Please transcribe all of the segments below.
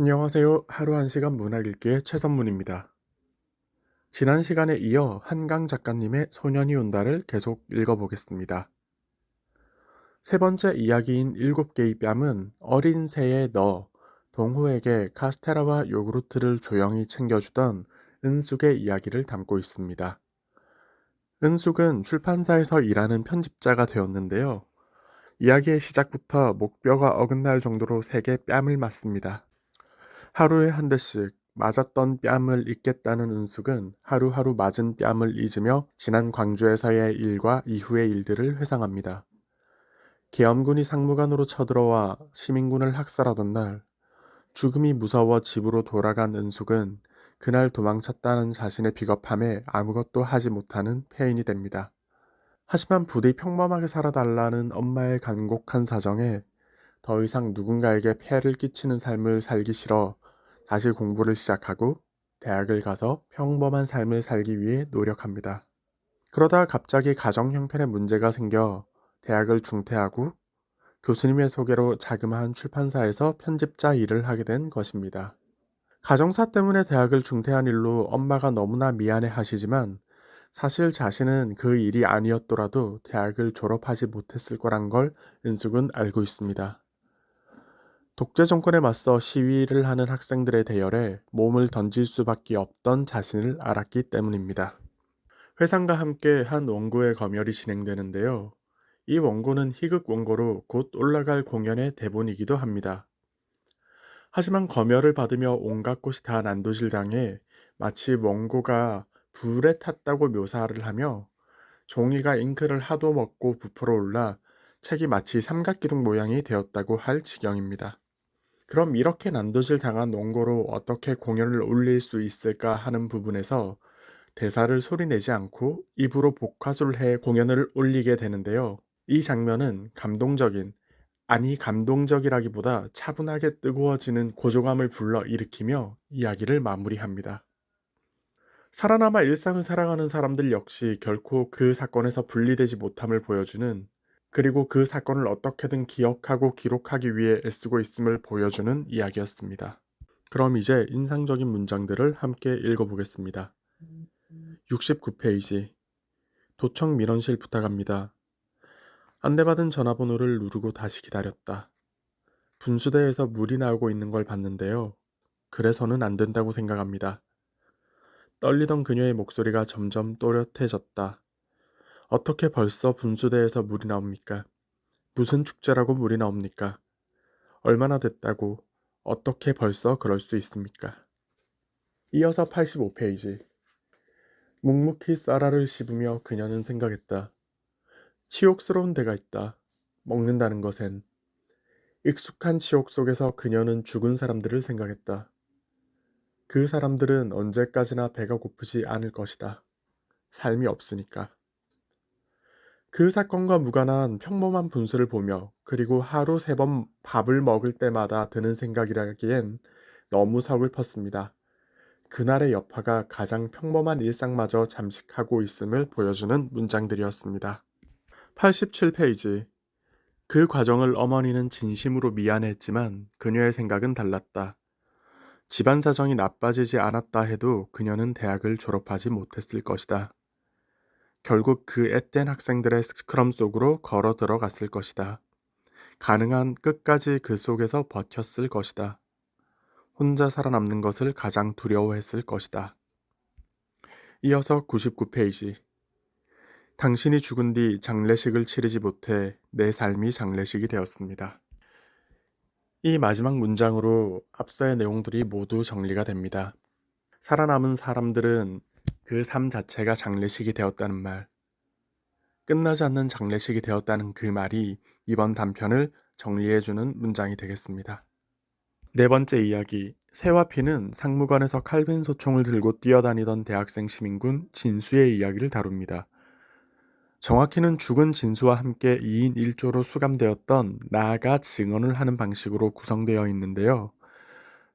안녕하세요. 하루 1시간 문학 읽기의 최선문입니다. 지난 시간에 이어 한강 작가님의 소년이 온다를 계속 읽어보겠습니다. 세 번째 이야기인 7개의 뺨은 어린 새의 동호에게 카스테라와 요구르트를 조용히 챙겨주던 은숙의 이야기를 담고 있습니다. 은숙은 출판사에서 일하는 편집자가 되었는데요. 이야기의 시작부터 목뼈가 어긋날 정도로 세게 뺨을 맞습니다. 하루에 한 대씩 맞았던 뺨을 잊겠다는 은숙은 하루하루 맞은 뺨을 잊으며 지난 광주에서의 일과 이후의 일들을 회상합니다. 계엄군이 상무관으로 쳐들어와 시민군을 학살하던 날, 죽음이 무서워 집으로 돌아간 은숙은 그날 도망쳤다는 자신의 비겁함에 아무것도 하지 못하는 폐인이 됩니다. 하지만 부디 평범하게 살아달라는 엄마의 간곡한 사정에 더 이상 누군가에게 폐해를 끼치는 삶을 살기 싫어 다시 공부를 시작하고 대학을 가서 평범한 삶을 살기 위해 노력합니다. 그러다 갑자기 가정 형편에 문제가 생겨 대학을 중퇴하고 교수님의 소개로 자그마한 출판사에서 편집자 일을 하게 된 것입니다. 가정사 때문에 대학을 중퇴한 일로 엄마가 너무나 미안해 하시지만 사실 자신은 그 일이 아니었더라도 대학을 졸업하지 못했을 거란 걸 은숙은 알고 있습니다. 독재 정권에 맞서 시위를 하는 학생들의 대열에 몸을 던질 수밖에 없던 자신을 알았기 때문입니다. 회상과 함께 한 원고의 검열이 진행되는데요. 이 원고는 희극 원고로 곧 올라갈 공연의 대본이기도 합니다. 하지만 검열을 받으며 온갖 곳이 다 난도질당해 마치 원고가 불에 탔다고 묘사를 하며 종이가 잉크를 하도 먹고 부풀어 올라 책이 마치 삼각기둥 모양이 되었다고 할 지경입니다. 그럼 이렇게 난도질 당한 원고로 어떻게 공연을 올릴 수 있을까 하는 부분에서 대사를 소리내지 않고 입으로 복화술을 해 공연을 올리게 되는데요. 이 장면은 감동적이라기보다 차분하게 뜨거워지는 고조감을 불러 일으키며 이야기를 마무리합니다. 살아남아 일상을 살아가는 사람들 역시 결코 그 사건에서 분리되지 못함을 보여주는, 그리고 그 사건을 어떻게든 기억하고 기록하기 위해 애쓰고 있음을 보여주는 이야기였습니다. 그럼 이제 인상적인 문장들을 함께 읽어보겠습니다. 69페이지. 도청 민원실 부탁합니다. 안내받은 전화번호를 누르고 다시 기다렸다. 분수대에서 물이 나오고 있는 걸 봤는데요. 그래서는 안 된다고 생각합니다. 떨리던 그녀의 목소리가 점점 또렷해졌다. 어떻게 벌써 분수대에서 물이 나옵니까? 무슨 축제라고 물이 나옵니까? 얼마나 됐다고 어떻게 벌써 그럴 수 있습니까? 이어서 85페이지. 묵묵히 쌀알을 씹으며 그녀는 생각했다. 치욕스러운 데가 있다. 먹는다는 것엔. 익숙한 치욕 속에서 그녀는 죽은 사람들을 생각했다. 그 사람들은 언제까지나 배가 고프지 않을 것이다. 삶이 없으니까. 그 사건과 무관한 평범한 분수를 보며 그리고 하루 3번 밥을 먹을 때마다 드는 생각이라기엔 너무 서글펐습니다. 그날의 여파가 가장 평범한 일상마저 잠식하고 있음을 보여주는 문장들이었습니다. 87페이지. 그 과정을 어머니는 진심으로 미안해했지만 그녀의 생각은 달랐다. 집안 사정이 나빠지지 않았다 해도 그녀는 대학을 졸업하지 못했을 것이다. 결국 그 앳된 학생들의 스크럼 속으로 걸어 들어갔을 것이다. 가능한 끝까지 그 속에서 버텼을 것이다. 혼자 살아남는 것을 가장 두려워했을 것이다. 이어서 99페이지. 당신이 죽은 뒤 장례식을 치르지 못해 내 삶이 장례식이 되었습니다. 이 마지막 문장으로 앞서의 내용들이 모두 정리가 됩니다. 살아남은 사람들은 그 삶 자체가 장례식이 되었다는 말, 끝나지 않는 장례식이 되었다는 그 말이 이번 단편을 정리해주는 문장이 되겠습니다. 네 번째 이야기. 새와 피는 상무관에서 칼빈 소총을 들고 뛰어다니던 대학생 시민군 진수의 이야기를 다룹니다. 정확히는 죽은 진수와 함께 2인 1조로 수감되었던 나아가 증언을 하는 방식으로 구성되어 있는데요.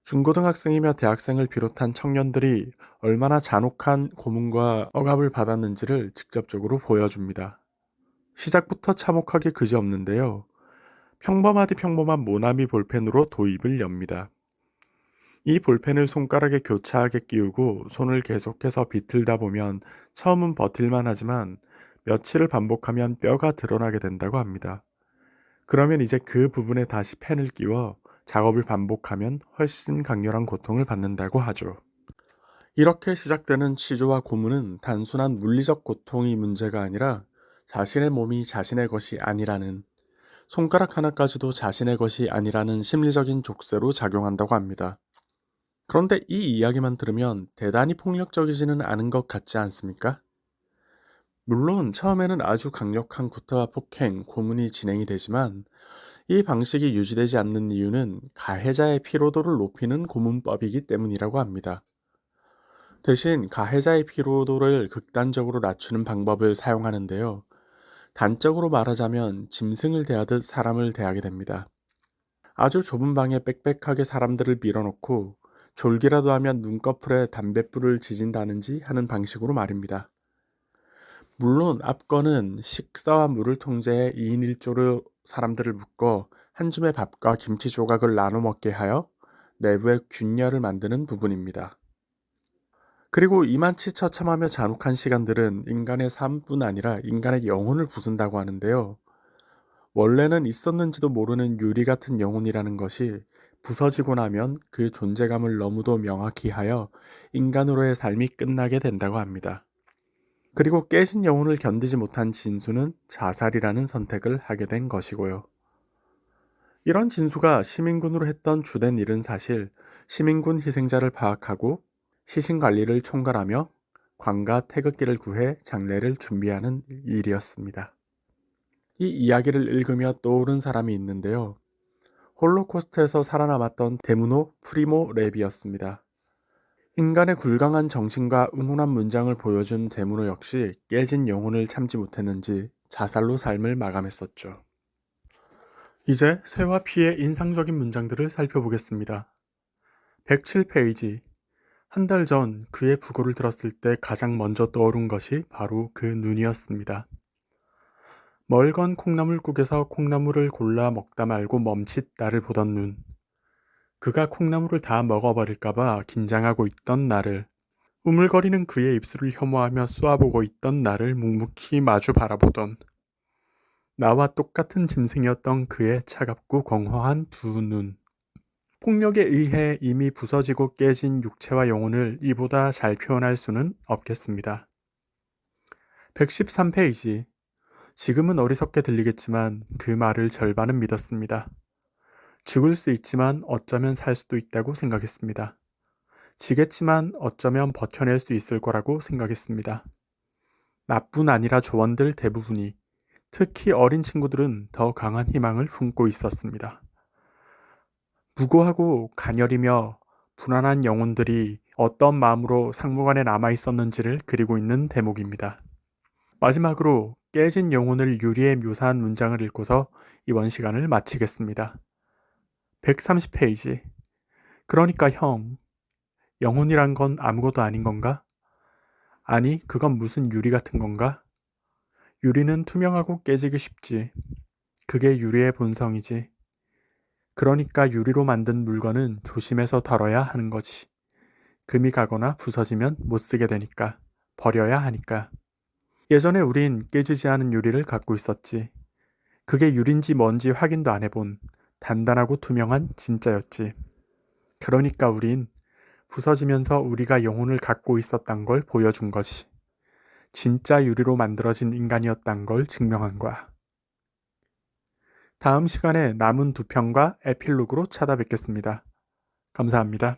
중고등학생이며 대학생을 비롯한 청년들이 얼마나 잔혹한 고문과 억압을 받았는지를 직접적으로 보여줍니다. 시작부터 참혹하게 그지없는데요. 평범하디 평범한 모나미 볼펜으로 도입을 엽니다. 이 볼펜을 손가락에 교차하게 끼우고 손을 계속해서 비틀다 보면 처음은 버틸만 하지만 며칠을 반복하면 뼈가 드러나게 된다고 합니다. 그러면 이제 그 부분에 다시 펜을 끼워 작업을 반복하면 훨씬 강렬한 고통을 받는다고 하죠. 이렇게 시작되는 치조와 고문은 단순한 물리적 고통이 문제가 아니라 자신의 몸이 자신의 것이 아니라는, 손가락 하나까지도 자신의 것이 아니라는 심리적인 족쇄로 작용한다고 합니다. 그런데 이 이야기만 들으면 대단히 폭력적이지는 않은 것 같지 않습니까? 물론 처음에는 아주 강력한 구타와 폭행, 고문이 진행이 되지만 이 방식이 유지되지 않는 이유는 가해자의 피로도를 높이는 고문법이기 때문이라고 합니다. 대신 가해자의 피로도를 극단적으로 낮추는 방법을 사용하는데요. 단적으로 말하자면 짐승을 대하듯 사람을 대하게 됩니다. 아주 좁은 방에 빽빽하게 사람들을 밀어넣고 졸기라도 하면 눈꺼풀에 담뱃불을 지진다는지 하는 방식으로 말입니다. 물론 앞건은 식사와 물을 통제해 2인 1조로 사람들을 묶어 한 줌의 밥과 김치 조각을 나눠 먹게 하여 내부에 균열을 만드는 부분입니다. 그리고 이만치 처참하며 잔혹한 시간들은 인간의 삶뿐 아니라 인간의 영혼을 부순다고 하는데요. 원래는 있었는지도 모르는 유리 같은 영혼이라는 것이 부서지고 나면 그 존재감을 너무도 명확히 하여 인간으로의 삶이 끝나게 된다고 합니다. 그리고 깨진 영혼을 견디지 못한 진수는 자살이라는 선택을 하게 된 것이고요. 이런 진수가 시민군으로 했던 주된 일은 사실 시민군 희생자를 파악하고 시신관리를 총괄하며 관과 태극기를 구해 장례를 준비하는 일이었습니다. 이 이야기를 읽으며 떠오른 사람이 있는데요. 홀로코스트에서 살아남았던 데무노 프리모 랩이었습니다. 인간의 굴강한 정신과 응원한 문장을 보여준 데무노 역시 깨진 영혼을 참지 못했는지 자살로 삶을 마감했었죠. 이제 새와 피의 인상적인 문장들을 살펴보겠습니다. 107페이지. 한 달 전 그의 부고를 들었을 때 가장 먼저 떠오른 것이 바로 그 눈이었습니다. 멀건 콩나물국에서 콩나물을 골라 먹다 말고 멈칫 나를 보던 눈. 그가 콩나물을 다 먹어버릴까봐 긴장하고 있던 나를, 우물거리는 그의 입술을 혐오하며 쏘아보고 있던 나를 묵묵히 마주 바라보던, 나와 똑같은 짐승이었던 그의 차갑고 공허한 두 눈. 폭력에 의해 이미 부서지고 깨진 육체와 영혼을 이보다 잘 표현할 수는 없겠습니다. 113페이지. 지금은 어리석게 들리겠지만 그 말을 절반은 믿었습니다. 죽을 수 있지만 어쩌면 살 수도 있다고 생각했습니다. 지겠지만 어쩌면 버텨낼 수 있을 거라고 생각했습니다. 나뿐 아니라 조원들 대부분이, 특히 어린 친구들은 더 강한 희망을 품고 있었습니다. 무고하고 가녀리며 불안한 영혼들이 어떤 마음으로 상무관에 남아 있었는지를 그리고 있는 대목입니다. 마지막으로 깨진 영혼을 유리에 묘사한 문장을 읽고서 이번 시간을 마치겠습니다. 130페이지. 그러니까 형, 영혼이란 건 아무것도 아닌 건가? 아니, 그건 무슨 유리 같은 건가? 유리는 투명하고 깨지기 쉽지. 그게 유리의 본성이지. 그러니까 유리로 만든 물건은 조심해서 다뤄야 하는 거지. 금이 가거나 부서지면 못 쓰게 되니까. 버려야 하니까. 예전에 우린 깨지지 않은 유리를 갖고 있었지. 그게 유리인지 뭔지 확인도 안 해본 단단하고 투명한 진짜였지. 그러니까 우린 부서지면서 우리가 영혼을 갖고 있었단 걸 보여준 거지. 진짜 유리로 만들어진 인간이었단 걸 증명한 거야. 다음 시간에 남은 두 편과 에필로그로 찾아뵙겠습니다. 감사합니다.